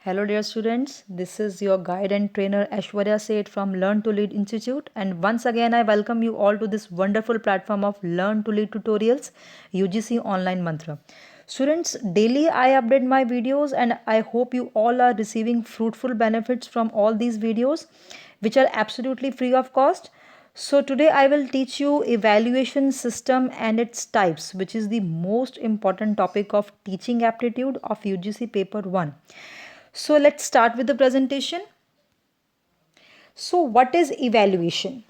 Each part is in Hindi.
Hello, dear students. This is your guide and trainer Aishwarya Seth from Learn to Lead Institute. And once again, I welcome you all to this wonderful platform of Learn to Lead Tutorials, UGC Online Mantra. Students, daily I update my videos, and I hope you all are receiving fruitful benefits from all these videos, which are absolutely free of cost. So today I will teach you evaluation system and its types, which is the most important topic of teaching aptitude of UGC paper 1. So let's start with the presentation. So what is evaluation?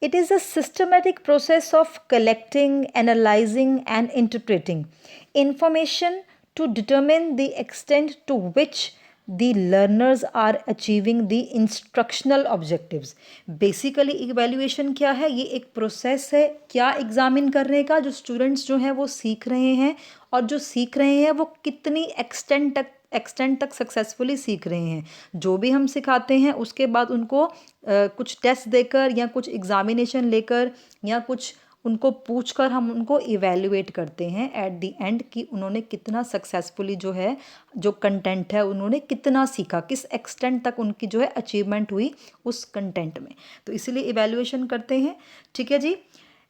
It is a systematic process of collecting, analyzing and interpreting information to determine the extent to which the learners are achieving the instructional objectives. Basically evaluation क्या है? ये एक प्रोसेस है क्या एग्जामिन करने का, जो स्टूडेंट्स जो हैं वो सीख रहे हैं और जो सीख रहे हैं वो कितनी एक्सटेंट तक सक्सेसफुली सीख रहे हैं. जो भी हम सिखाते हैं उसके बाद उनको कुछ टेस्ट देकर या कुछ एग्जामिनेशन लेकर या कुछ उनको पूछकर हम उनको इवेल्युएट करते हैं एट द एंड कि उन्होंने कितना सक्सेसफुली जो है जो कंटेंट है उन्होंने कितना सीखा, किस एक्सटेंट तक उनकी जो है अचीवमेंट हुई उस कंटेंट में. तो इसीलिए इवेल्युएशन करते हैं. ठीक है जी.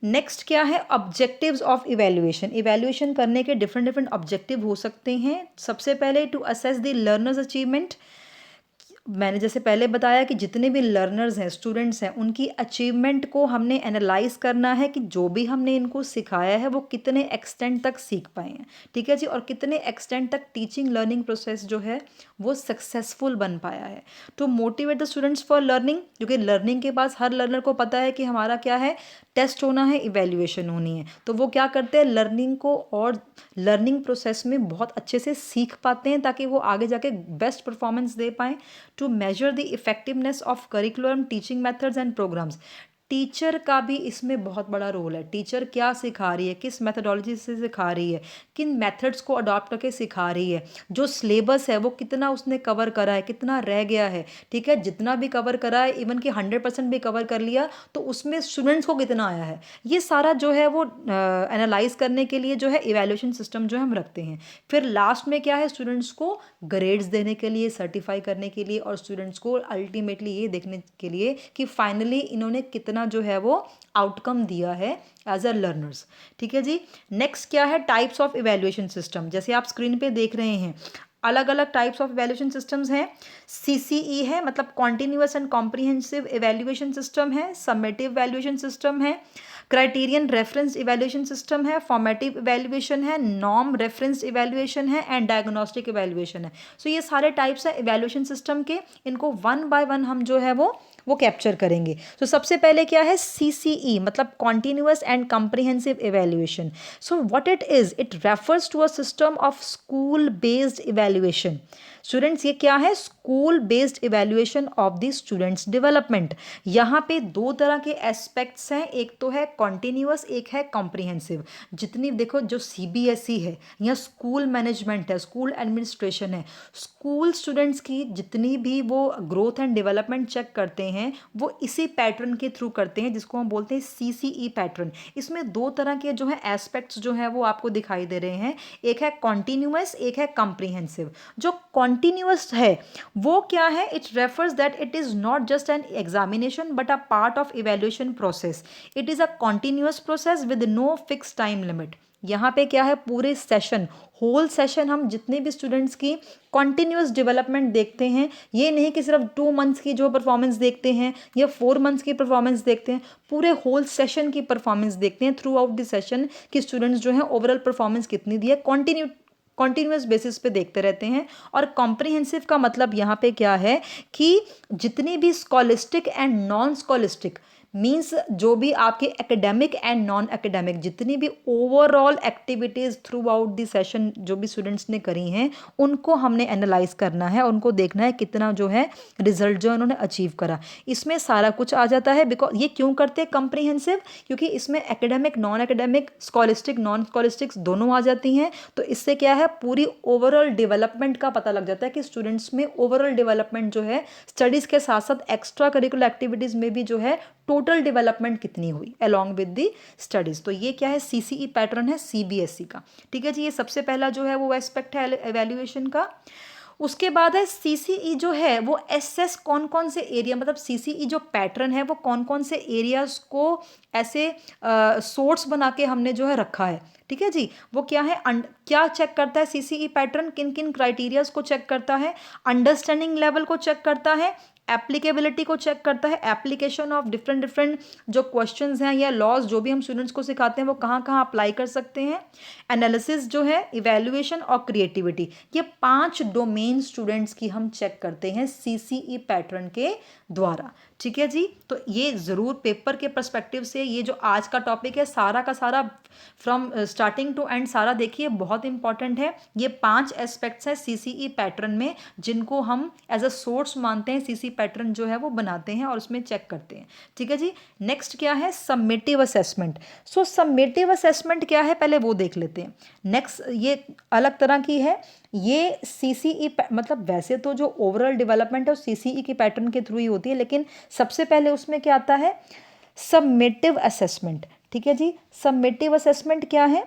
नेक्स्ट क्या है? Objectives of evaluation. इवेल्युएशन करने के डिफरेंट ऑब्जेक्टिव हो सकते हैं. सबसे पहले to assess the learners achievement. मैंने जैसे पहले बताया कि जितने भी लर्नर्स हैं, स्टूडेंट्स हैं, उनकी अचीवमेंट को हमने एनालाइज करना है कि जो भी हमने इनको सिखाया है वो कितने एक्सटेंट तक सीख पाए हैं. ठीक है जी. और कितने एक्सटेंट तक टीचिंग लर्निंग प्रोसेस जो है वो सक्सेसफुल बन पाया है. To motivate the students for learning, क्योंकि लर्निंग के पास हर लर्नर को पता है कि हमारा क्या है, टेस्ट होना है, इवेल्युएशन होनी है. तो वो क्या करते हैं, लर्निंग को और लर्निंग प्रोसेस में बहुत अच्छे से सीख पाते हैं ताकि वो आगे जाके बेस्ट परफॉर्मेंस दे पाएँ. To measure the effectiveness of curriculum, teaching methods and programmes. Teacher का भी इसमें बहुत बड़ा रोल है. टीचर क्या सिखा रही है, किस मेथडोलॉजी से सिखा रही है, किन मेथड्स को अडॉप्ट करके सिखा रही है, जो सिलेबस है वो कितना उसने कवर करा है, कितना रह गया है. ठीक है. जितना भी कवर करा है, इवन कि 100% भी कवर कर लिया तो उसमें स्टूडेंट्स को कितना आया है, ये सारा जो है वो एनालाइज करने के लिए जो है इवेल्युएशन सिस्टम जो हम रखते हैं. फिर लास्ट में क्या है, स्टूडेंट्स को ग्रेड्स देने के लिए, सर्टिफाई करने के लिए और स्टूडेंट्स को अल्टीमेटली ये देखने के लिए कि फाइनली इन्होंने कितना जो है वो आउटकम दिया है एज अ लर्नर्स. ठीक है जी. नेक्स्ट क्या है, टाइप्स ऑफ इवेल्युएशन सिस्टम. जैसे आप स्क्रीन पे देख रहे हैं अलग अलग टाइप्स ऑफ इवेल्युएशन सिस्टम्स हैं. सीसीई है, मतलब continuous and comprehensive evaluation system है. समेटिव इवेल्युएशन सिस्टम है. क्राइटेरियन रेफरेंस इवेल्युएशन सिस्टम है. फॉर्मेटिव इवेल्युएशन है. नॉर्म रेफरेंस इवेल्युएशन है एंड डायग्नोस्टिक इवेल्युएशन है. सो ये सारे टाइप्स है इवेल्युएशन सिस्टम के. इनको वन बाय वन हम जो है वो कैप्चर करेंगे. तो सबसे पहले क्या है, सीसीई मतलब continuous and comprehensive evaluation. So what it is, it refers to a system of school based evaluation. Students ये क्या है, school based evaluation of the students development. यहाँ पे दो तरह के एस्पेक्ट्स हैं, एक तो है कॉन्टिन्यूअस, एक है कॉम्प्रिहेंसिव. जितनी देखो जो सीबीएसई है या स्कूल मैनेजमेंट है, स्कूल एडमिनिस्ट्रेशन है, स्कूल स्टूडेंट्स की जितनी भी वो ग्रोथ एंड डेवलपमेंट चेक करते हैं वो इसी पैटर्न के थ्रू करते हैं जिसको हम बोलते हैं सीसीई पैटर्न. इसमें दो तरह के जो है एस्पेक्ट्स जो है वो आपको दिखाई दे रहे हैं, एक है कॉन्टिन्यूअस, एक है कॉम्प्रिहेंसिव. जो कॉन्टिन्यूअस है वो क्या है, it refers that it is not just an examination but a part of evaluation process. It is a continuous process with no fix time limit. यहाँ पे क्या है, पूरे सेशन, होल सेशन हम जितने भी स्टूडेंट्स की कॉन्टिन्यूअस डेवलपमेंट देखते हैं. ये नहीं कि सिर्फ 2 मंथ्स की जो परफॉर्मेंस देखते हैं या 4 मंथ्स की परफॉर्मेंस देखते हैं, पूरे होल सेशन की परफॉर्मेंस देखते हैं थ्रू आउट द सेशन कि स्टूडेंट्स जो है ओवरऑल परफॉर्मेंस कितनी दी है, कॉन्टिन्यूस बेसिस पे देखते रहते हैं. और कॉम्प्रिहेंसिव का मतलब यहाँ पे क्या है कि जितनी भी scholastic and non scholastic means जो भी आपके एकेडमिक एंड नॉन एकेडमिक जितनी भी overall activities through out the session जो भी स्टूडेंट्स ने करी हैं उनको हमने एनालाइज करना है, उनको देखना है कितना जो है रिजल्ट जो उन्होंने अचीव करा. इसमें सारा कुछ आ जाता है. बिकॉज ये क्यों करते हैं कॉम्प्रिहेंसिव, क्योंकि इसमें academic, non academic, scholastic, non scholastics दोनों आ जाती हैं. तो इससे क्या है, पूरी ओवरऑल डेवलपमेंट का पता लग जाता है कि स्टूडेंट्स में ओवरऑल डेवलपमेंट जो है स्टडीज़ के साथ साथ एक्स्ट्रा करिकुलर एक्टिविटीज़ में भी जो है टोटल डेवलपमेंट कितनी हुई अलॉन्ग विद दी स्टडीज़. तो ये क्या है, सीसीई पैटर्न है सीबीएसई का. ठीक है जी. ये सबसे पहला जो है वो एस्पेक्ट है एवेल्युएशन का. उसके बाद है सीसीई जो है वो एसेस कौन कौन से एरिया, मतलब सीसीई जो पैटर्न है वो कौन कौन से एरियाज को ऐसे सोर्स बना के हमने जो है रखा है। ठीक है जी, वो क्या है, क्या चेक करता है सीसीई पैटर्न, किन किन क्राइटेरियाज को चेक करता है, अंडरस्टैंडिंग लेवल को चेक करता है, एप्लीकेबिलिटी को चेक करता है, एप्लीकेशन ऑफ डिफरेंट डिफरेंट जो क्वेश्चंस हैं या लॉज जो भी हम स्टूडेंट्स को सिखाते हैं वो कहाँ कहाँ अप्लाई कर सकते हैं, एनालिसिस जो है, इवैल्यूएशन और क्रिएटिविटी, ये 5 डोमेन स्टूडेंट्स की हम चेक करते हैं सीसीई पैटर्न के द्वारा। ठीक है जी, तो ये ज़रूर पेपर के पर्सपेक्टिव से ये जो आज का टॉपिक है सारा का सारा फ्रॉम स्टार्टिंग टू एंड सारा देखिए बहुत इंपॉर्टेंट है। ये 5 एस्पेक्ट्स हैं सीसीई पैटर्न में जिनको हम एज अ सोर्स मानते हैं, सीसी पैटर्न जो है वो बनाते हैं और उसमें चेक करते हैं। ठीक है जी, नेक्स्ट क्या है, सबमिटिव असेसमेंट। सो सबमिटिव असेसमेंट क्या है पहले वो देख लेते हैं। नेक्स्ट ये अलग तरह की है, ये सीसीई मतलब वैसे तो जो ओवरऑल डेवलपमेंट है वो सीसीई के पैटर्न के थ्रू ही होती है, लेकिन सबसे पहले उसमें क्या आता है, सबमिटिव असेसमेंट। ठीक है जी, सबमिटिव असेसमेंट क्या है,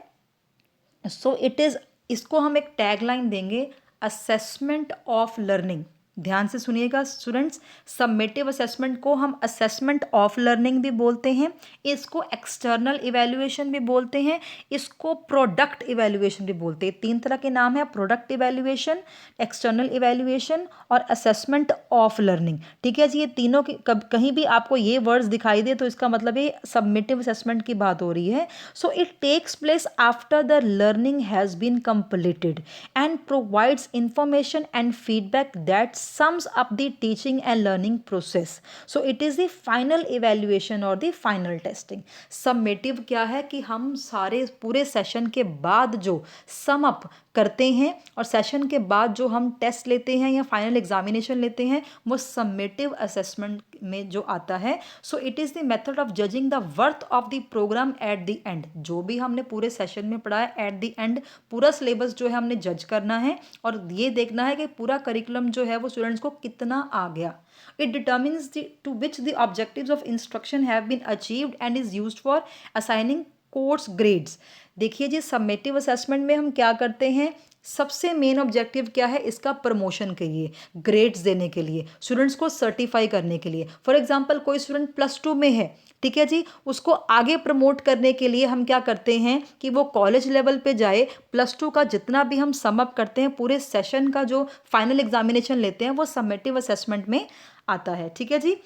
सो इट इज़, इसको हम एक टैगलाइन देंगे, असेसमेंट ऑफ लर्निंग। ध्यान से सुनिएगा स्टूडेंट्स, सबमिटिव असेसमेंट को हम असेसमेंट ऑफ लर्निंग भी बोलते हैं, इसको एक्सटर्नल इवैल्यूएशन भी बोलते हैं, इसको प्रोडक्ट इवैल्यूएशन भी बोलते हैं। 3 तरह के नाम है, प्रोडक्ट इवैल्यूएशन, एक्सटर्नल इवैल्यूएशन और असेसमेंट ऑफ लर्निंग। ठीक है जी, ये तीनों की कहीं भी आपको ये वर्ड्स दिखाई दे तो इसका मतलब ये सबमिटिव असेसमेंट की बात हो रही है। So it takes place after the learning has been completed and provides information and feedback that sums up the teaching and learning process. So it is the final evaluation or the final testing. Summative क्या है कि हम सारे पूरे सेशन के बाद जो सम अप करते हैं और सेशन के बाद जो हम टेस्ट लेते हैं या फाइनल एग्जामिनेशन लेते हैं वो समेटिव असेसमेंट में जो आता है। So it is the method of judging the worth of the programme at the end. जो भी हमने पूरे सेशन में पढ़ा है एट द एंड पूरा सिलेबस जो है हमने जज करना है और ये देखना है कि पूरा करिकुलम जो है वो स्टूडेंट्स को कितना आ गया। It determines to which the objectives of instruction have been achieved and is used for assigning course grades. देखिए जी, सबमिटिव असेसमेंट में हम क्या करते हैं, सबसे मेन ऑब्जेक्टिव क्या है, इसका प्रमोशन के लिए, ग्रेड्स देने के लिए, स्टूडेंट्स को सर्टिफाई करने के लिए। फॉर एग्जांपल कोई स्टूडेंट +2 में है, ठीक है जी, उसको आगे प्रमोट करने के लिए हम क्या करते हैं कि वो कॉलेज लेवल पे जाए, +2 का जितना भी हम सम अप करते हैं पूरे सेशन का जो फाइनल एग्जामिनेशन लेते हैं वो सबमिटिव असेसमेंट में आता है। ठीक है जी,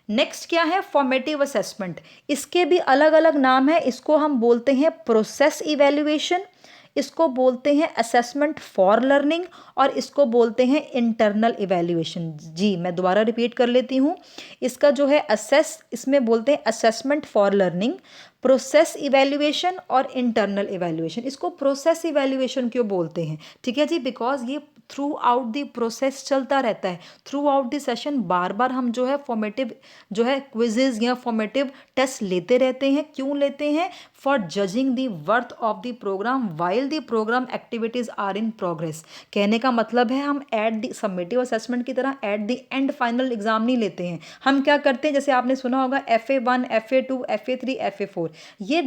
नेक्स्ट क्या है, फॉर्मेटिव असेसमेंट। इसके भी अलग अलग नाम है, इसको हम बोलते हैं प्रोसेस इवैल्यूएशन, इसको बोलते हैं असेसमेंट फॉर लर्निंग और इसको बोलते हैं इंटरनल इवैल्यूएशन। जी मैं दोबारा रिपीट कर लेती हूँ, इसका जो है इसमें बोलते हैं assessment for learning, process evaluation और इंटरनल इवैल्यूएशन। इसको प्रोसेस इवैल्यूएशन क्यों बोलते हैं, ठीक है जी, बिकॉज ये थ्रू आउट द प्रोसेस चलता रहता है, थ्रू आउट द सेशन बार बार हम जो है फॉर्मेटिव जो है क्विजेज या फॉर्मेटिव टेस्ट लेते रहते हैं। क्यों लेते हैं, for judging the worth of the programme while the programme activities are in progress. कहने का मतलब है हम एट द सबमिटिव असेसमेंट की तरह eight the and final exam नहीं लेते हैं। हम क्या करते हैं, जैसे आपने सुना होगा FA1, FA2, FA3, FA4, ये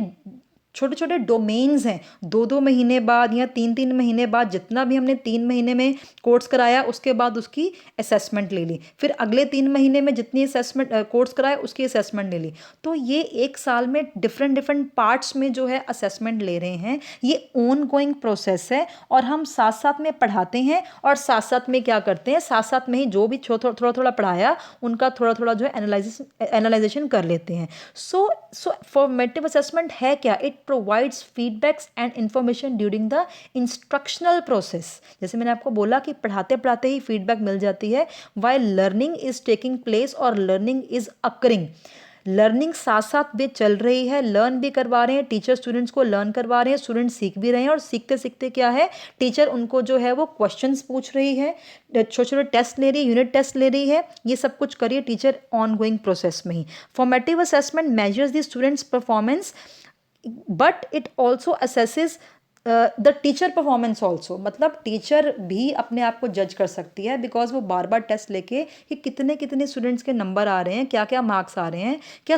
छोटे छोटे डोमेन्स हैं। 2-2 महीने बाद या 3-3 महीने बाद, जितना भी हमने 3 महीने में कोर्स कराया उसके बाद उसकी असेसमेंट ले ली, फिर अगले 3 महीने में जितनी असेसमेंट कोर्स कराया उसकी असेसमेंट ले ली। तो ये एक साल में डिफरेंट डिफरेंट पार्ट्स में जो है असेसमेंट ले रहे हैं। ये ऑन गोइंग प्रोसेस है और हम साथ साथ में पढ़ाते हैं और साथ साथ में क्या करते हैं, साथ साथ में ही जो भी थोड़ा थोड़ा पढ़ाया उनका थोड़ा थोड़ा जो है एनालाइजेशन कर लेते हैं। सो फॉर्मेटिव असेसमेंट है क्या, it provides feedbacks and information during the instructional process। जैसे मैंने आपको बोला कि पढ़ाते पढ़ाते ही फीडबैक मिल जाती है, while learning is taking place और learning is occurring। लर्निंग साथ साथ भी चल रही है, लर्न भी करवा रहे हैं टीचर, स्टूडेंट्स को लर्न करवा रहे हैं, स्टूडेंट सीख भी रहे हैं और सीखते सीखते क्या है, टीचर उनको जो है वो क्वेश्चंस पूछ रही है, छोटे छोटे टेस्ट ले रही है, यूनिट टेस्ट ले रही है, ये सब कुछ करिए टीचर ऑन गोइंग प्रोसेस में ही। Formative assessment measures the students performance but it also assesses the teacher performance also. मतलब टीचर भी अपने आप को जज कर सकती है, बिकॉज वो बार बार टेस्ट लेके कि कितने कितने स्टूडेंट्स के नंबर आ रहे हैं, क्या क्या मार्क्स आ रहे हैं, क्या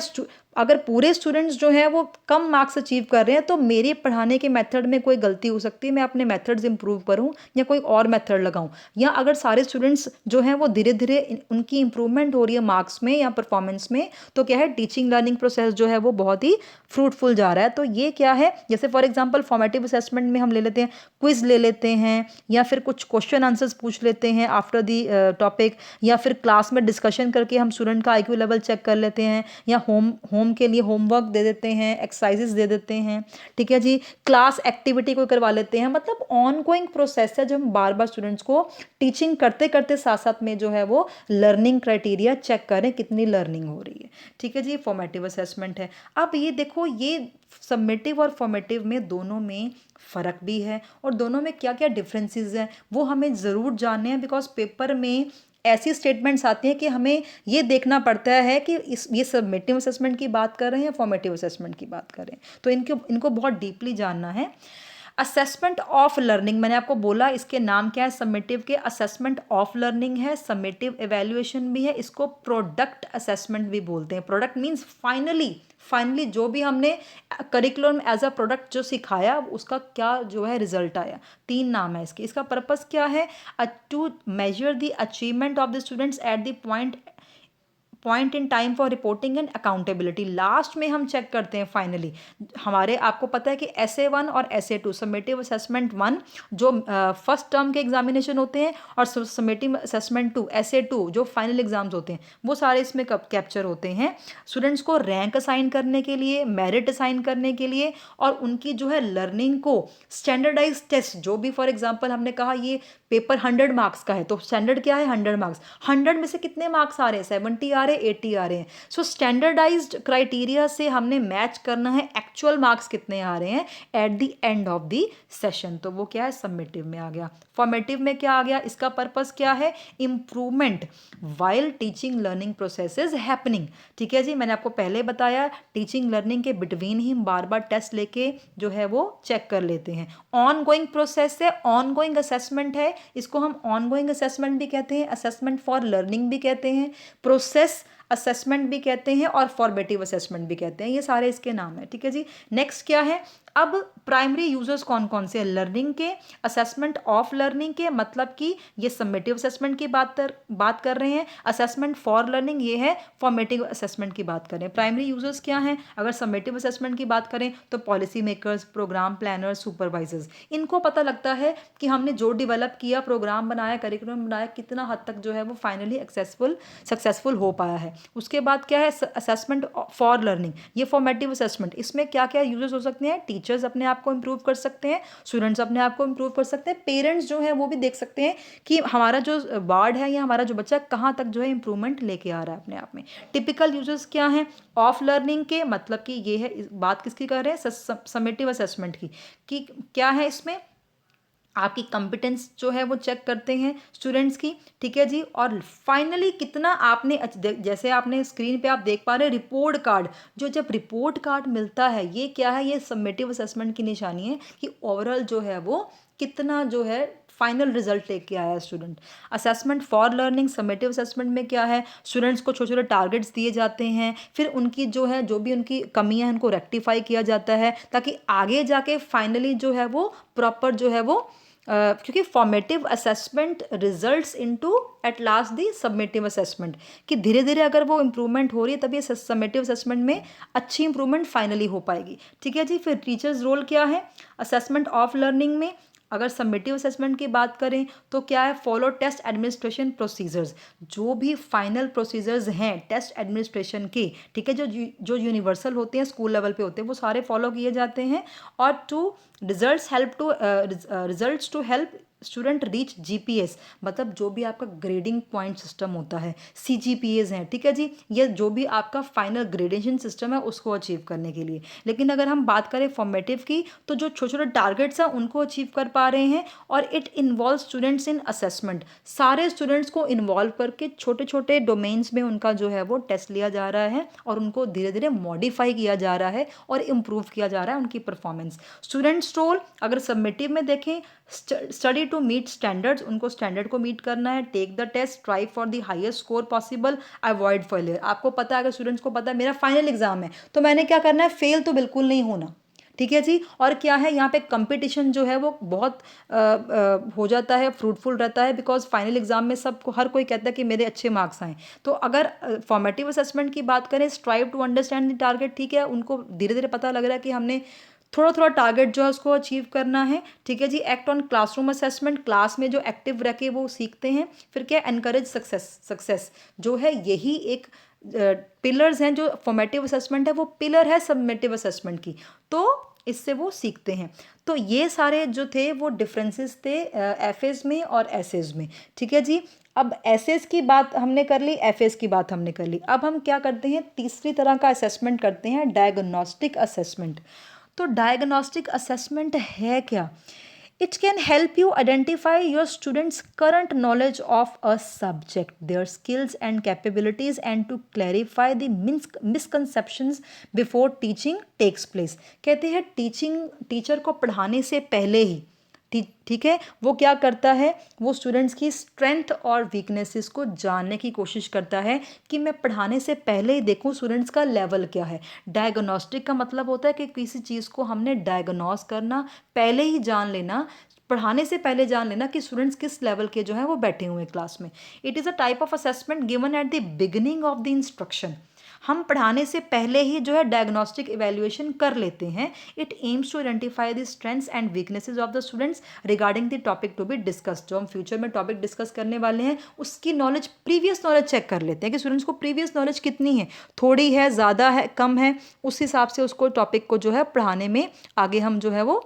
अगर पूरे स्टूडेंट्स जो हैं वो कम मार्क्स अचीव कर रहे हैं तो मेरे पढ़ाने के मेथड में कोई गलती हो सकती है, मैं अपने मेथड्स इंप्रूव करूं या कोई और मेथड लगाऊं। या अगर सारे स्टूडेंट्स जो हैं वो धीरे धीरे उनकी इंप्रूवमेंट हो रही है मार्क्स में या परफॉर्मेंस में, तो क्या है, टीचिंग लर्निंग प्रोसेस जो है वो बहुत ही फ्रूटफुल जा रहा है। तो ये क्या है, जैसे फॉर एग्जाम्पल फॉर्मेटिव असेसमेंट में हम ले लेते हैं, क्विज ले लेते हैं, या फिर कुछ क्वेश्चन आंसर्स पूछ लेते हैं आफ्टर दी टॉपिक, या फिर क्लास में डिस्कशन करके हम स्टूडेंट का आईक्यू लेवल चेक कर लेते हैं, या होम के लिए होमवर्क दे देते हैं, एक्सरसाइजेस दे देते हैं, ठीक है जी, क्लास एक्टिविटी को करवा लेते हैं। मतलब ऑन गोइंग प्रोसेस है जो हम बार बार स्टूडेंट्स को टीचिंग करते करते साथ साथ में जो है वो लर्निंग क्राइटेरिया चेक करें कितनी लर्निंग हो रही है, ठीक है जी, फॉर्मेटिव असेसमेंट है। अब ये देखो, ये सबमिटिव और फॉर्मेटिव में दोनों में फ़र्क भी है और दोनों में क्या क्या डिफरेंसेस हैं वो हमें ज़रूर जानने हैं, बिकॉज पेपर में ऐसी स्टेटमेंट्स आती हैं कि हमें ये देखना पड़ता है कि ये सबमिटिव असेसमेंट की बात कर रहे हैं या फॉर्मेटिव असेसमेंट की बात कर रहे हैं, तो इनको बहुत डीपली जानना है। असेसमेंट ऑफ लर्निंग, मैंने आपको बोला इसके नाम क्या है, सबमिटिव के असेसमेंट ऑफ लर्निंग है, सबमिटिव एवेल्युएशन भी है, इसको प्रोडक्ट असेसमेंट भी बोलते हैं। प्रोडक्ट मीन्स फाइनली जो भी हमने करिकुलम एज अ प्रोडक्ट जो सिखाया उसका क्या जो है रिजल्ट आया। 3 नाम है इसके। इसका पर्पस क्या है, to measure the achievement of the students at the point in time for reporting and accountability. Last में हम चेक करते हैं फाइनली हमारे, आपको पता है कि SA1 और SA2 सबमिटिव असेसमेंट 1 जो फर्स्ट टर्म के एग्जामिनेशन होते हैं, और सबमिटिव असेसमेंट 2 SA2 जो फाइनल एग्जाम्स होते हैं, वो सारे इसमें कैप्चर होते हैं स्टूडेंट्स को रैंक असाइन करने के लिए, मेरिट असाइन करने के लिए, और उनकी जो है लर्निंग को स्टैंडर्डाइज टेस्ट, जो भी फॉर एग्जाम्पल हमने कहा ये पेपर 100 मार्क्स का है तो स्टैंडर्ड क्या है 100 मार्क्स, 100 में से कितने मार्क्स आ रहे हैं, 70 आ रहे हैं, 80 आ रहे हैं। सो स्टैंडर्डाइज्ड क्राइटेरिया से हमने मैच करना है एक्चुअल मार्क्स कितने आ रहे हैं eight the end of the session, तो वो क्या है सबमिटिव में आ गया। फॉर्मेटिव में क्या आ गया, इसका पर्पस क्या है, improvement while teaching learning process is happening, ठीक है जी। मैंने आपको पहले बताया टीचिंग लर्निंग के बिटवीन ही हम बार बार टेस्ट लेके जो है वो चेक कर लेते हैं। ऑन गोइंग प्रोसेस है, ऑन गोइंग असेसमेंट है, इसको हम ऑन गोइंग असेसमेंट भी कहते हैं, असेसमेंट फॉर लर्निंग भी कहते हैं, प्रोसेस असेसमेंट भी कहते हैं, और फॉर्मेटिव असेसमेंट भी कहते हैं, ये सारे इसके नाम है, ठीक है जी। नेक्स्ट क्या है, अब प्राइमरी यूजर्स कौन कौन से हैं, लर्निंग के, असेसमेंट ऑफ लर्निंग के, मतलब कि ये सबमिटिव असेसमेंट की बात कर रहे हैं, असेसमेंट फॉर लर्निंग ये है फॉर्मेटिव असेसमेंट की बात करें। प्राइमरी यूजर्स क्या हैं, अगर सबमिटिव असेसमेंट की बात करें तो policy makers, programme planners, supervisors, इनको पता लगता है कि हमने जो डेवलप किया, प्रोग्राम बनाया, करिकुलम बनाया, कितना हद तक जो है वो फाइनली सक्सेसफुल हो पाया है। उसके बाद क्या है असेसमेंट फॉर लर्निंग, ये फॉर्मेटिव असेसमेंट, इसमें क्या क्या यूजर्स हो सकते हैं, टीचर्स अपने आप को इंप्रूव कर सकते हैं, स्टूडेंट्स अपने आप को इंप्रूव कर सकते हैं, पेरेंट्स जो है वो भी देख सकते हैं कि हमारा जो वार्ड है या हमारा जो बच्चा कहाँ तक जो है इंप्रूवमेंट लेके आ रहा है अपने आप में। टिपिकल यूजर्स क्या हैं, ऑफ लर्निंग के, मतलब कि ये है, बात किसकी कर रहे हैं, समेटिव असेसमेंट की, कि क्या है इसमें आपकी कंपिटेंस जो है वो चेक करते हैं स्टूडेंट्स की, ठीक है जी। और फाइनली कितना आपने, जैसे आपने स्क्रीन पे आप देख पा रहे हैं रिपोर्ट कार्ड, जो जब रिपोर्ट कार्ड मिलता है ये क्या है, ये सबमिटिव असेसमेंट की निशानी है कि ओवरऑल जो है वो कितना जो है फाइनल रिजल्ट लेके आया student. Assessment for learning submissive assessment में क्या है, स्टूडेंट्स को छोटे छोटे टारगेट्स दिए जाते हैं, फिर उनकी जो है जो भी उनकी कमियां हैं उनको रेक्टिफाई किया जाता है, ताकि आगे जाके फाइनली जो है वो प्रॉपर जो है वो क्योंकि formative assessment results into at last the submissive assessment, कि धीरे धीरे अगर वो इंप्रूवमेंट हो रही है तभी सबमिटिव असेसमेंट में अच्छी इंप्रूवमेंट फाइनली हो पाएगी, ठीक है जी। फिर टीचर्स रोल क्या है असेसमेंट ऑफ लर्निंग में, अगर सबमिटिव असेसमेंट की बात करें तो क्या है, फॉलो टेस्ट एडमिनिस्ट्रेशन प्रोसीजर्स, जो भी फाइनल प्रोसीजर्स हैं टेस्ट एडमिनिस्ट्रेशन के, ठीक है, जो यूनिवर्सल होते हैं, स्कूल लेवल पे होते हैं, वो सारे फॉलो किए जाते हैं। और results to help student reach GPS, मतलब जो भी आपका ग्रेडिंग पॉइंट सिस्टम होता है, CGPAs हैं, ठीक है जी, ये जो भी आपका फाइनल ग्रेडेशन सिस्टम है उसको अचीव करने के लिए। लेकिन अगर हम बात करें फॉर्मेटिव की तो जो छोटे छोटे टारगेट्स हैं उनको अचीव कर पा रहे हैं, और it involve students in assessment, सारे स्टूडेंट्स को इन्वॉल्व करके छोटे छोटे डोमेन्स में उनका जो है वो टेस्ट लिया जा रहा है, और उनको धीरे धीरे मॉडिफाई किया जा रहा है और इम्प्रूव किया जा रहा है उनकी परफॉर्मेंस। स्टूडेंट्स रोल अगर सबमिटिव में देखें, स्टडी टू मीट स्टैंडर्ड्स, उनको स्टैंडर्ड को मीट करना है, take the test, strive for the highest score possible, avoid failure. आपको पता है, अगर स्टूडेंट्स को पता है मेरा फाइनल एग्जाम है तो मैंने क्या करना है, फेल तो बिल्कुल नहीं होना, ठीक है जी। और क्या है, यहाँ पे कंपटीशन जो है वो बहुत हो जाता है, फ्रूटफुल रहता है, बिकॉज फाइनल एग्जाम में सबको, हर कोई कहता है कि मेरे अच्छे मार्क्स आएँ। तो अगर फॉर्मेटिव असेसमेंट की बात करें, strive to understand the target, ठीक है, उनको धीरे धीरे पता लग रहा है कि हमने थोड़ा थोड़ा टारगेट जो है उसको अचीव करना है, ठीक है जी। Act on classroom assessment, class में जो एक्टिव रह के वो सीखते हैं। फिर क्या, एनकरेज सक्सेस जो है, यही एक पिलर्स हैं। जो फॉर्मेटिव असेसमेंट है वो पिलर है सबमिटिव असेसमेंट की, तो इससे वो सीखते हैं। तो ये सारे जो थे वो डिफरेंसेस थे एफएज में और एसेज में, ठीक है जी। अब एसेज की बात हमने कर ली, एफएज की बात हमने कर ली। अब हम क्या करते हैं, तीसरी तरह का असेसमेंट करते हैं, डायग्नोस्टिक असेसमेंट। तो डायग्नोस्टिक असेसमेंट है क्या? It can help you identify your students' current knowledge of a subject, their skills and capabilities, and to clarify the misconceptions before teaching takes place. कहते हैं टीचर को पढ़ाने से पहले ही, ठीक है, वो क्या करता है, वो स्टूडेंट्स की स्ट्रेंथ और वीकनेसेस को जानने की कोशिश करता है कि मैं पढ़ाने से पहले ही देखूं स्टूडेंट्स का लेवल क्या है। डायग्नोस्टिक का मतलब होता है कि किसी चीज़ को हमने डायग्नोस करना, पहले ही जान लेना, पढ़ाने से पहले जान लेना कि स्टूडेंट्स किस लेवल के जो है वो बैठे हुए हैं क्लास में। It is a type of assessment given at the beginning of the instruction. हम पढ़ाने से पहले ही जो है डायग्नोस्टिक इवैल्यूएशन कर लेते हैं। It aims to identify the strengths and weaknesses of the students regarding the topic to be discussed. जो हम फ्यूचर में टॉपिक डिस्कस करने वाले हैं उसकी नॉलेज, प्रीवियस नॉलेज चेक कर लेते हैं कि स्टूडेंट्स को प्रीवियस नॉलेज कितनी है, थोड़ी है, ज़्यादा है, कम है, उस हिसाब से उसको टॉपिक को जो है पढ़ाने में आगे हम जो है वो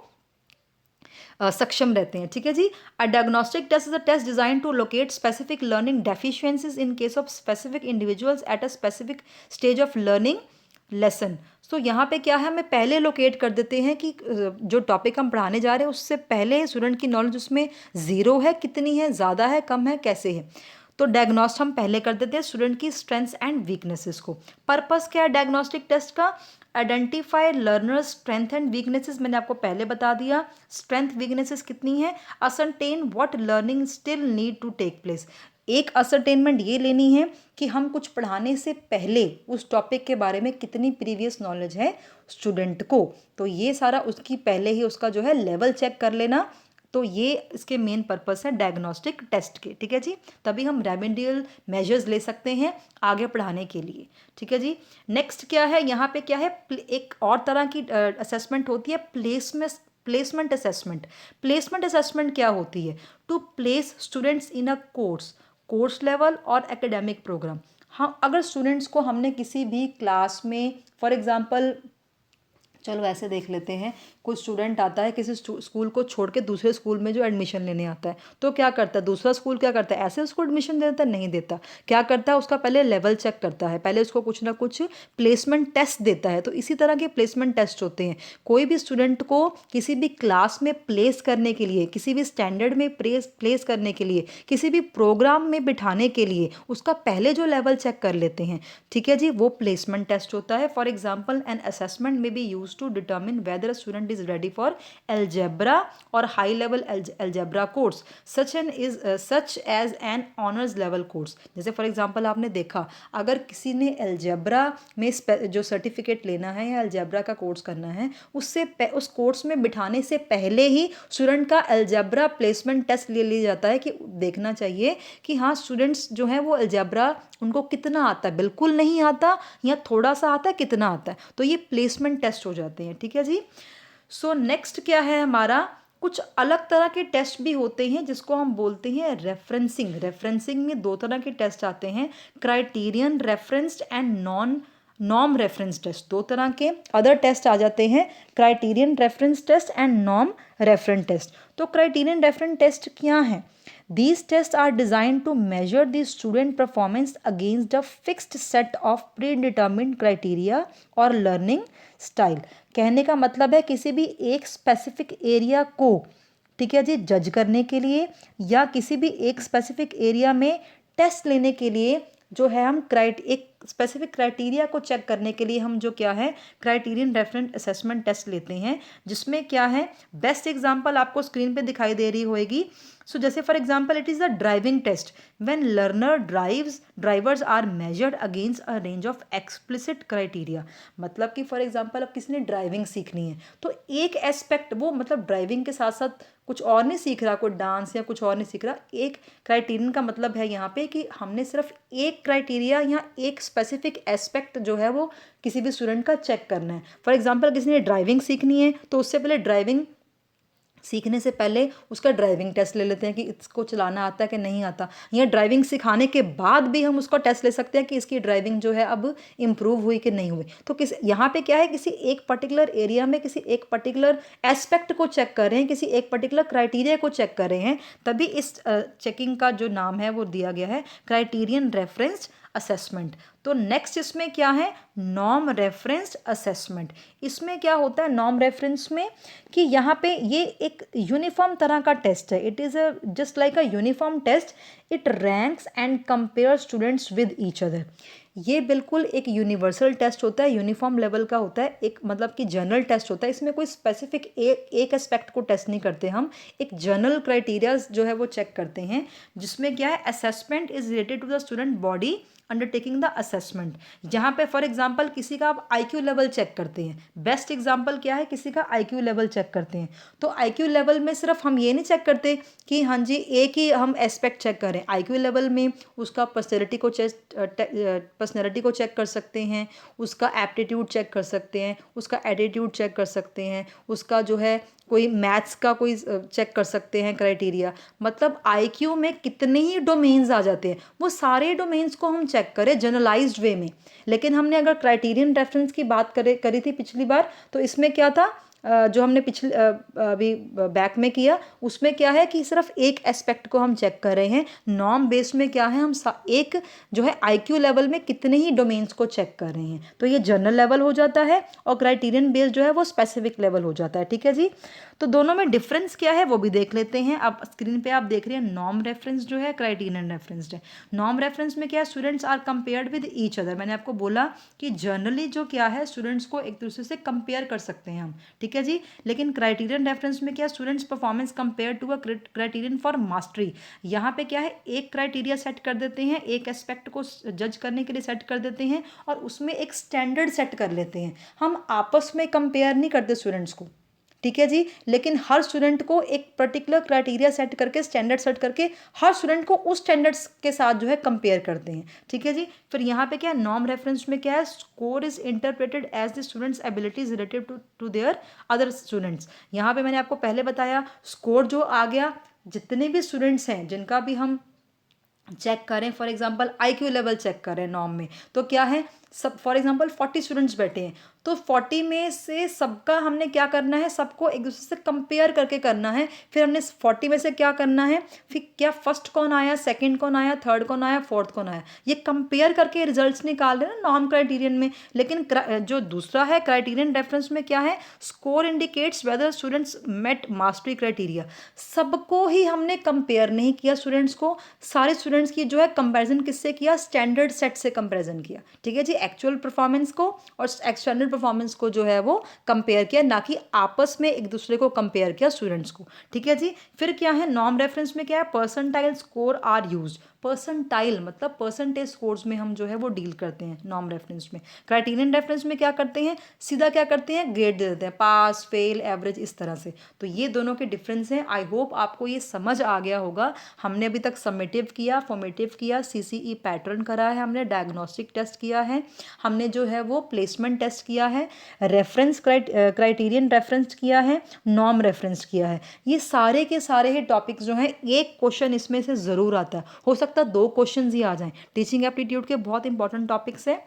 सक्षम रहते हैं, ठीक है जी। A diagnostic test is a test design to locate specific learning deficiencies in case of specific individuals at a specific stage of learning lesson. So यहाँ पे क्या है, हमें पहले लोकेट कर देते हैं कि जो टॉपिक हम पढ़ाने जा रहे हैं उससे पहले स्टूडेंट की नॉलेज उसमें ज़ीरो है, कितनी है, ज़्यादा है, कम है, कैसे है। तो डायग्नोस्ट हम पहले कर देते हैं स्टूडेंट की स्ट्रेंथ्स एंड वीकनेसेस को। पर्पस क्या है डायग्नोस्टिक टेस्ट का? Identify learners strength and weaknesses, मैंने आपको पहले बता दिया स्ट्रेंथ वीकनेसेस कितनी है। Ascertain what learning still need to take place, एक असरटेनमेंट ये लेनी है कि हम कुछ पढ़ाने से पहले उस टॉपिक के बारे में कितनी प्रीवियस नॉलेज है स्टूडेंट को। तो ये सारा उसकी पहले ही उसका जो है लेवल चेक कर लेना। तो ये इसके मेन पर्पस है डायग्नोस्टिक टेस्ट के, ठीक है जी। तभी हम रेमेडियल मेजर्स ले सकते हैं आगे पढ़ाने के लिए, ठीक है जी। नेक्स्ट क्या है, यहाँ पे क्या है, एक और तरह की असेसमेंट होती है प्लेसमेंट असेसमेंट। प्लेसमेंट असेसमेंट क्या होती है? To place students in a course level और एकेडमिक प्रोग्राम। हाँ, अगर स्टूडेंट्स को हमने किसी भी क्लास में, फॉर एग्जांपल चलो ऐसे देख लेते हैं, कोई स्टूडेंट आता है किसी स्कूल को छोड़ के दूसरे स्कूल में जो एडमिशन लेने आता है, तो क्या करता है दूसरा स्कूल, क्या करता है, ऐसे उसको एडमिशन देता है? नहीं देता। क्या करता है, उसका पहले लेवल चेक करता है, पहले उसको कुछ ना कुछ प्लेसमेंट टेस्ट देता है। तो इसी तरह के प्लेसमेंट टेस्ट होते हैं। कोई भी स्टूडेंट को किसी भी क्लास में प्लेस करने के लिए, किसी भी स्टैंडर्ड में प्लेस करने के लिए, किसी भी प्रोग्राम में बिठाने के लिए उसका पहले जो लेवल चेक कर लेते हैं, ठीक है जी, वो प्लेसमेंट टेस्ट होता है। फॉर एग्जाम्पल एन असेसमेंट में B use to determine whether a student is ready for algebra or high level algebra course such as an honors level course। जैसे फॉर एग्जांपल आपने देखा, अगर किसी ने अलजेब्रा में जो सर्टिफिकेट लेना है या अलजेब्रा का कोर्स करना है, उस कोर्स में बिठाने से पहले ही स्टूडेंट का अलजेब्रा प्लेसमेंट टेस्ट ले लिया जाता है कि देखना चाहिए कि हाँ स्टूडेंट्स जो हैं वो अलजेब्रा उनको कितना आता है, बिल्कुल नहीं आता या थोड़ा सा आता है, कितना आता है। तो ये प्लेसमेंट टेस्ट हो जाते हैं, ठीक है जी। सो नेक्स्ट क्या है हमारा, कुछ अलग तरह के टेस्ट भी होते हैं जिसको हम बोलते हैं रेफरेंसिंग। रेफरेंसिंग में दो तरह के टेस्ट आते हैं, criterion referenced and norm reference test. दो तरह के अदर टेस्ट आ जाते हैं, criterion reference test and norm reference test. तो क्राइटेरियन रेफरेंस टेस्ट क्या है? These tests are designed to measure the student performance against a fixed set of predetermined criteria or learning style। कहने का मतलब है किसी भी एक स्पेसिफिक एरिया को, ठीक है जी, जज करने के लिए या किसी भी एक स्पेसिफिक एरिया में टेस्ट लेने के लिए जो है हम एक स्पेसिफिक क्राइटेरिया को चेक करने के लिए हम जो क्या है क्राइटेरियन रेफरेंस असेसमेंट टेस्ट लेते हैं, जिसमें क्या है बेस्ट एग्जांपल आपको स्क्रीन पे दिखाई दे रही होगी। सो जैसे for example it is a driving test when learner drivers are measured against a range of explicit criteria. मतलब कि फॉर एग्जांपल अब किसी ने ड्राइविंग सीखनी है तो एक एस्पेक्ट वो मतलब ड्राइविंग के साथ साथ कुछ और नहीं सीख रहा, कोई डांस या कुछ और नहीं सीख रहा। एक क्राइटेरियन का मतलब है यहाँ पे कि हमने सिर्फ एक क्राइटेरिया या एक स्पेसिफिक एस्पेक्ट जो है वो किसी भी स्टूडेंट का चेक करना है। फॉर एग्जांपल किसी ने ड्राइविंग सीखनी है तो उससे पहले ड्राइविंग सीखने से पहले उसका ड्राइविंग टेस्ट ले लेते हैं कि इसको चलाना आता है कि नहीं आता, या ड्राइविंग सिखाने के बाद भी हम उसका टेस्ट ले सकते हैं कि इसकी ड्राइविंग जो है अब इम्प्रूव हुई कि नहीं हुई। तो किस यहाँ पे क्या है, किसी एक पर्टिकुलर एरिया में किसी एक पर्टिकुलर एस्पेक्ट को चेक कर रहे हैं, किसी एक पर्टिकुलर क्राइटेरिया को चेक कर रहे हैं, तभी इस चेकिंग का जो नाम है वो दिया गया है क्राइटेरियन रेफरेंस्ड असेसमेंट। तो नेक्स्ट इसमें क्या है, नॉर्म रेफरेंस्ड असेसमेंट। इसमें क्या होता है नॉर्म रेफरेंस में कि यहाँ पे ये एक यूनिफॉर्म तरह का टेस्ट है। It is a just like a uniform test, it ranks and compare students with each other. ये बिल्कुल एक यूनिवर्सल टेस्ट होता है, यूनिफॉर्म लेवल का होता है, एक मतलब कि जनरल टेस्ट होता है। इसमें कोई स्पेसिफिक एक एस्पेक्ट को टेस्ट नहीं करते हम, एक जनरल क्राइटेरियाज जो है वो चेक करते हैं, जिसमें क्या है assessment is related to the student body undertaking the assessment. जहाँ पे फॉर एग्जांपल किसी का आप आईक्यू लेवल चेक करते हैं, बेस्ट एग्जांपल क्या है, किसी का आईक्यू लेवल चेक करते हैं। तो आईक्यू लेवल में सिर्फ हम ये नहीं चेक करते कि हाँ जी एक ही हम एस्पेक्ट चेक करें, आईक्यू लेवल में उसका पर्सनैलिटी को चेक कर सकते हैं, उसका एप्टीट्यूड चेक कर सकते हैं, उसका एटीट्यूड चेक कर सकते हैं, उसका जो है कोई मैथ्स का कोई चेक कर सकते हैं क्राइटेरिया। मतलब आईक्यू में कितने ही डोमेन्स आ जाते हैं, वो सारे डोमेन्स को हम चेक करें जनरलाइज्ड वे में। लेकिन हमने अगर क्राइटेरियन रेफरेंस की बात करी थी पिछली बार, तो इसमें क्या था जो हमने पिछले अभी बैक में किया, उसमें क्या है कि सिर्फ एक एस्पेक्ट को हम चेक कर रहे हैं। नॉर्म बेस्ड में क्या है, हम एक जो है आईक्यू लेवल में कितने ही डोमेन्स को चेक कर रहे हैं। तो ये जनरल लेवल हो जाता है और क्राइटेरियन बेस्ड जो है वो स्पेसिफिक लेवल हो जाता है। ठीक है जी, तो दोनों में डिफरेंस क्या है वो भी देख लेते हैं। अब स्क्रीन पे आप देख रहे हैं नॉर्म रेफरेंस जो है क्राइटेरियन रेफरेंस्ड है। नॉर्म रेफरेंस में क्या है, students are compared with each other. मैंने आपको बोला कि जनरली जो क्या है स्टूडेंट्स को एक दूसरे से कंपेयर कर सकते हैं हम, ठीक है जी। लेकिन क्राइटेरियन रेफरेंस में क्या है, students performance compare to a criterion for mastery. यहाँ पे क्या है, एक क्राइटेरिया सेट कर देते हैं, एक एस्पेक्ट को जज करने के लिए सेट कर देते हैं और उसमें एक स्टैंडर्ड सेट कर लेते हैं। हम आपस में कंपेयर नहीं करते स्टूडेंट्स को, ठीक है जी, लेकिन हर स्टूडेंट को एक पर्टिकुलर क्राइटेरिया सेट करके स्टैंडर्ड सेट करके हर स्टूडेंट को उस स्टैंडर्ड्स के साथ जो है कंपेयर करते हैं। ठीक है जी, फिर यहाँ पे क्या है, नॉर्म रेफरेंस में क्या है, score is interpreted as the students abilities related to their other students. यहाँ पे मैंने आपको पहले बताया स्कोर जो आ गया, जितने भी स्टूडेंट्स हैं जिनका भी हम चेक करें, for example IQ level check करें नॉर्म में, तो क्या है सब फॉर एग्जांपल 40 स्टूडेंट्स बैठे हैं, तो 40 में से सबका हमने क्या करना है, सबको एक दूसरे से कंपेयर करके करना है। फिर हमने 40 में से क्या करना है, फिर क्या फर्स्ट कौन आया, सेकंड कौन आया, थर्ड कौन आया, फोर्थ कौन आया, ये कंपेयर करके रिजल्ट्स निकाल रहे हैं ना नॉर्म क्राइटेरियन में। लेकिन जो दूसरा है क्राइटेरियन रेफरेंस में क्या है, score indicates whether students met mastery criteria. सबको ही हमने कंपेयर नहीं किया स्टूडेंट्स को, सारे स्टूडेंट्स की जो है कंपेरिजन किससे किया, स्टैंडर्ड सेट से कंपेरिजन किया। ठीक है जी, एक्चुअल परफॉर्मेंस को और एक्सटर्नल परफॉर्मेंस को जो है वो कंपेयर किया, ना कि आपस में एक दूसरे को कंपेयर किया स्टूडेंट्स को। ठीक है जी, फिर क्या है नॉर्म रेफरेंस में क्या है, percentile score are used. Percentile मतलब परसेंटेज स्कोर्स में हम जो है वो डील करते हैं नॉर्म रेफरेंस में। क्राइटेरियन रेफरेंस में क्या करते हैं, सीधा क्या करते हैं, ग्रेड दे देते हैं, पास फेल एवरेज इस तरह से। तो ये दोनों के डिफरेंस हैं। आई होप आपको ये समझ आ गया होगा। हमने अभी तक समेटिव किया, फॉर्मेटिव किया, सीसीई पैटर्न करा है, हमने डायग्नोस्टिक टेस्ट किया है, हमने जो है वो प्लेसमेंट टेस्ट किया है, रेफरेंस क्राइटेरियन रेफरेंस किया है, नॉर्म रेफरेंस किया है। ये सारे के सारे ही टॉपिक्स जो हैं एक क्वेश्चन इसमें से ज़रूर आता है, हो सकता है 2 क्वेश्चन ही आ जाएं। टीचिंग एप्टीट्यूड के बहुत इंपॉर्टेंट टॉपिक्स है।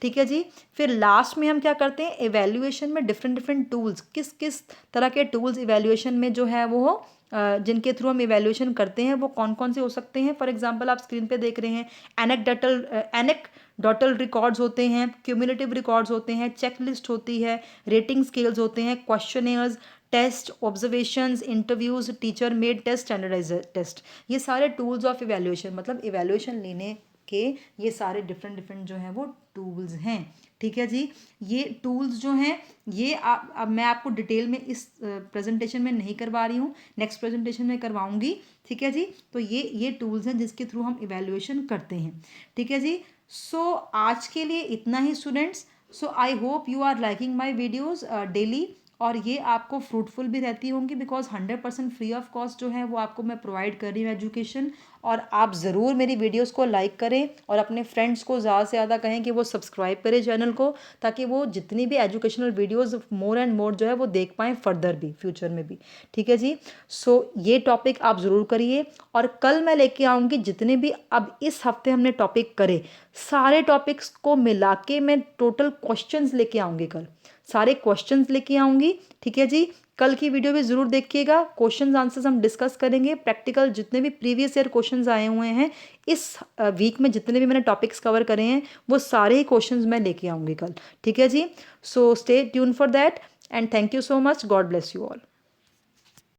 ठीक है जी, फिर लास्ट में हम क्या करते हैं, इवैल्यूएशन में डिफरेंट टूल्स, किस किस तरह के टूल्स इवैल्यूएशन में जो है वो जिनके थ्रू हम इवैल्यूएशन करते हैं वो कौन कौन से हो सकते हैं। फॉर एग्जांपल आप स्क्रीन पे देख रहे हैं एनेक्डोटल रिकॉर्ड्स होते हैं, क्यूमुलेटिव रिकॉर्ड्स होते हैं, चेकलिस्ट होती है, रेटिंग स्केल्स होते हैं, questionnaires, test, observations, interviews, teacher made test, standardize test. ये सारे टूल्स ऑफ इवैल्यूएशन, मतलब इवैल्यूएशन लेने के ये सारे डिफरेंट डिफरेंट जो हैं वो टूल्स हैं। ठीक है जी, ये टूल्स जो हैं ये अब मैं आपको डिटेल में इस प्रेजेंटेशन में नहीं करवा रही हूँ, नेक्स्ट प्रेजेंटेशन में करवाऊँगी। ठीक है जी, तो ये टूल्स हैं जिसके थ्रू हम इवेल्युएशन करते हैं। ठीक है जी, सो आज के लिए इतना ही students. So I hope you are liking my videos daily, और ये आपको फ्रूटफुल भी रहती होंगी बिकॉज 100% फ्री ऑफ कॉस्ट जो है वो आपको मैं प्रोवाइड कर रही हूँ एजुकेशन। और आप ज़रूर मेरी वीडियोस को लाइक करें और अपने फ्रेंड्स को ज़्यादा से ज़्यादा कहें कि वो सब्सक्राइब करें चैनल को, ताकि वो जितनी भी educational videos more and more जो है वो देख पाएँ फर्दर भी, फ्यूचर में भी। ठीक है जी, सो ये टॉपिक आप ज़रूर करिए, और कल मैं लेके आऊँगी जितने भी अब इस हफ्ते हमने टॉपिक करे सारे टॉपिक्स को मिला के मैं टोटल क्वेश्चंस लेके आऊँगी, कल सारे क्वेश्चंस लेके आऊँगी। ठीक है जी, कल की वीडियो भी ज़रूर देखिएगा, क्वेश्चंस आंसर्स हम डिस्कस करेंगे, प्रैक्टिकल जितने भी प्रीवियस ईयर क्वेश्चंस आए हुए हैं इस वीक में, जितने भी मैंने टॉपिक्स कवर करे हैं वो सारे ही क्वेश्चंस मैं लेके आऊँगी कल। ठीक है जी, so stay tune for that and thank you so much, God bless you all.